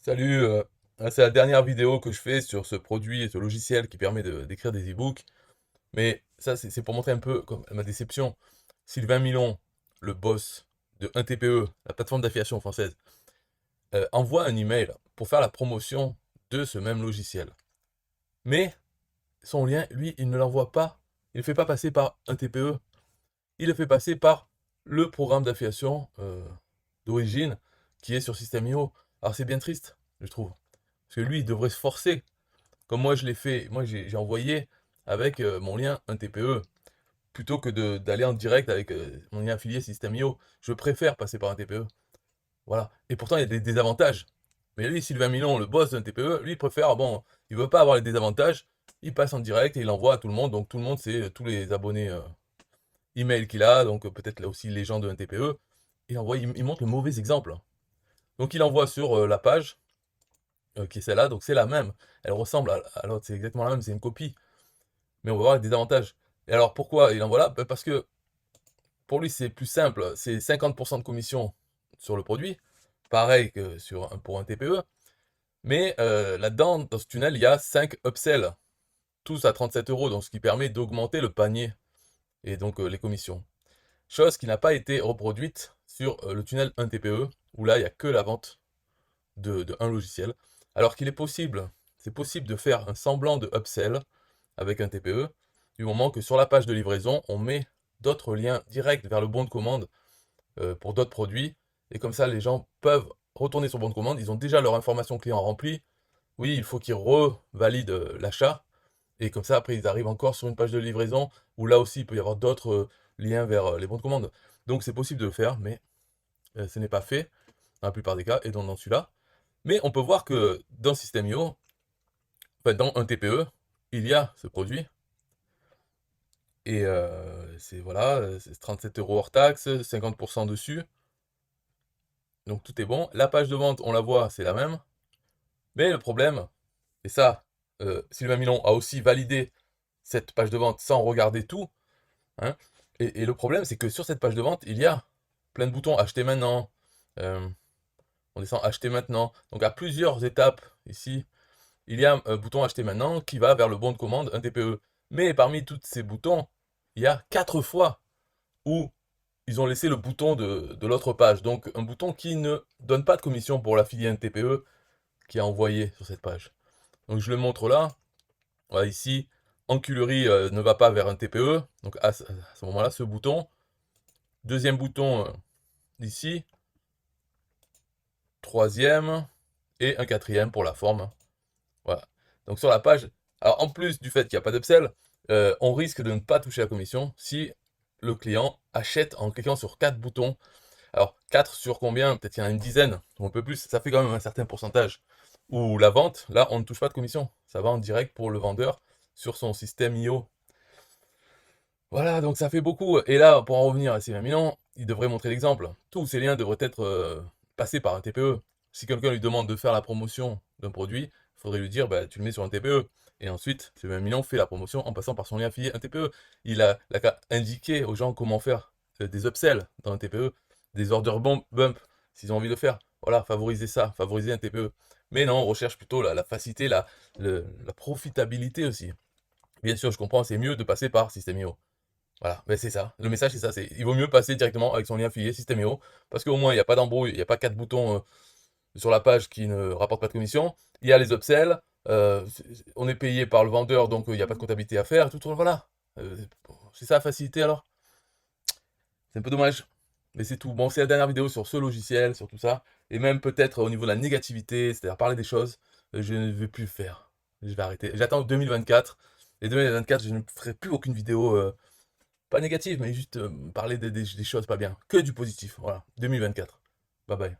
Salut, c'est la dernière vidéo que je fais sur ce produit et ce logiciel qui permet d'écrire des e-books. Mais ça, c'est pour montrer un peu comme ma déception. Sylvain Milon, le boss de 1TPE, la plateforme d'affiliation française, envoie un email pour faire la promotion de ce même logiciel. Mais son lien, lui, il ne l'envoie pas. Il ne le fait pas passer par 1TPE. Il le fait passer par le programme d'affiliation d'origine qui est sur System.io. Alors c'est bien triste, je trouve. Parce que lui, il devrait se forcer. Comme moi, je l'ai fait. Moi, j'ai envoyé avec mon lien 1TPE. Plutôt que d'aller en direct avec mon lien affilié System.io. Je préfère passer par un TPE. Voilà. Et pourtant, il y a des désavantages. Mais lui, Sylvain Milon, le boss d'un TPE, lui, il préfère, bon, il veut pas avoir les désavantages. Il passe en direct et il envoie à tout le monde. Donc tout le monde, c'est tous les abonnés email qu'il a. Donc peut-être là aussi les gens de un TPE. Il montre le mauvais exemple. Donc il envoie sur la page qui est celle-là, donc c'est la même. Elle ressemble à l'autre, c'est exactement la même, c'est une copie. Mais on va voir les désavantages. Et alors pourquoi il envoie là? Ben, parce que pour lui c'est plus simple, c'est 50% de commission sur le produit, pareil que pour un TPE. Mais là-dedans, dans ce tunnel, il y a 5 upsells, tous à 37 euros, donc ce qui permet d'augmenter le panier et donc les commissions. Chose qui n'a pas été reproduite sur le tunnel 1 TPE, où là il n'y a que la vente de un logiciel. Alors qu'il est possible, c'est possible de faire un semblant de upsell avec un TPE, du moment que sur la page de livraison, on met d'autres liens directs vers le bon de commande pour d'autres produits. Et comme ça, les gens peuvent retourner sur le bon de commande. Ils ont déjà leur information client remplie. Oui, il faut qu'ils revalident l'achat. Et comme ça, après, ils arrivent encore sur une page de livraison où là aussi, il peut y avoir d'autres liens vers les bons de commande. Donc, c'est possible de le faire, mais ce n'est pas fait dans la plupart des cas, et dans celui-là. Mais on peut voir que dans System.io, enfin, dans un TPE, il y a ce produit. Et c'est voilà, c'est 37 euros hors taxe, 50% dessus. Donc tout est bon. La page de vente, on la voit, c'est la même. Mais le problème, et ça, Sylvain Milon a aussi validé cette page de vente sans regarder tout, hein. Et le problème, c'est que sur cette page de vente, il y a plein de boutons acheter maintenant. euh, on descend acheter maintenant. Donc à plusieurs étapes ici, il y a un bouton acheter maintenant qui va vers le bon de commande, un TPE. Mais parmi tous ces boutons, il y a 4 fois où ils ont laissé le bouton de l'autre page. Donc un bouton qui ne donne pas de commission pour l'affilié un TPE qui a envoyé sur cette page. Donc je le montre là. Voilà, ici, enculerie ne va pas vers un TPE. Donc à ce moment-là, ce bouton. Deuxième bouton ici. Troisième. Et un quatrième pour la forme. Voilà. Donc sur la page, alors en plus du fait qu'il n'y a pas d'upsell, on risque de ne pas toucher la commission si le client achète en cliquant sur 4 boutons. Alors 4 sur combien? Peut-être qu'il y en a une dizaine, ou un peu plus, ça fait quand même un certain pourcentage. Ou la vente, là on ne touche pas de commission, ça va en direct pour le vendeur sur son système IO. Voilà, donc ça fait beaucoup. Et là, pour en revenir à Sylvain Milan, il devrait montrer l'exemple. Tous ces liens devraient être passés par un TPE. Si quelqu'un lui demande de faire la promotion d'un produit, il faudrait lui dire, bah, tu le mets sur un TPE. Et ensuite, Sylvain Milan fait la promotion en passant par son lien affilié un TPE. Il a qu'à indiquer aux gens comment faire des upsells dans un TPE, des order bump, s'ils ont envie de faire. Voilà, favoriser ça, favoriser un TPE. Mais non, on recherche plutôt la facilité, la profitabilité aussi. Bien sûr, je comprends, c'est mieux de passer par System.io. Voilà, ben c'est ça. Le message, c'est ça. Il vaut mieux passer directement avec son lien affilié System.io, parce qu'au moins, il n'y a pas d'embrouille, il n'y a pas 4 boutons sur la page qui ne rapportent pas de commission. Il y a les upsells, on est payé par le vendeur, donc il n'y a pas de comptabilité à faire, voilà. Euh, c'est ça la facilité alors. C'est un peu dommage. Mais c'est tout. Bon, c'est la dernière vidéo sur ce logiciel, sur tout ça. Et même peut-être au niveau de la négativité, c'est-à-dire parler des choses, je ne vais plus le faire. Je vais arrêter. J'attends 2024. Et 2024, je ne ferai plus aucune vidéo pas négative, mais juste parler des choses pas bien. Que du positif. Voilà. 2024. Bye bye.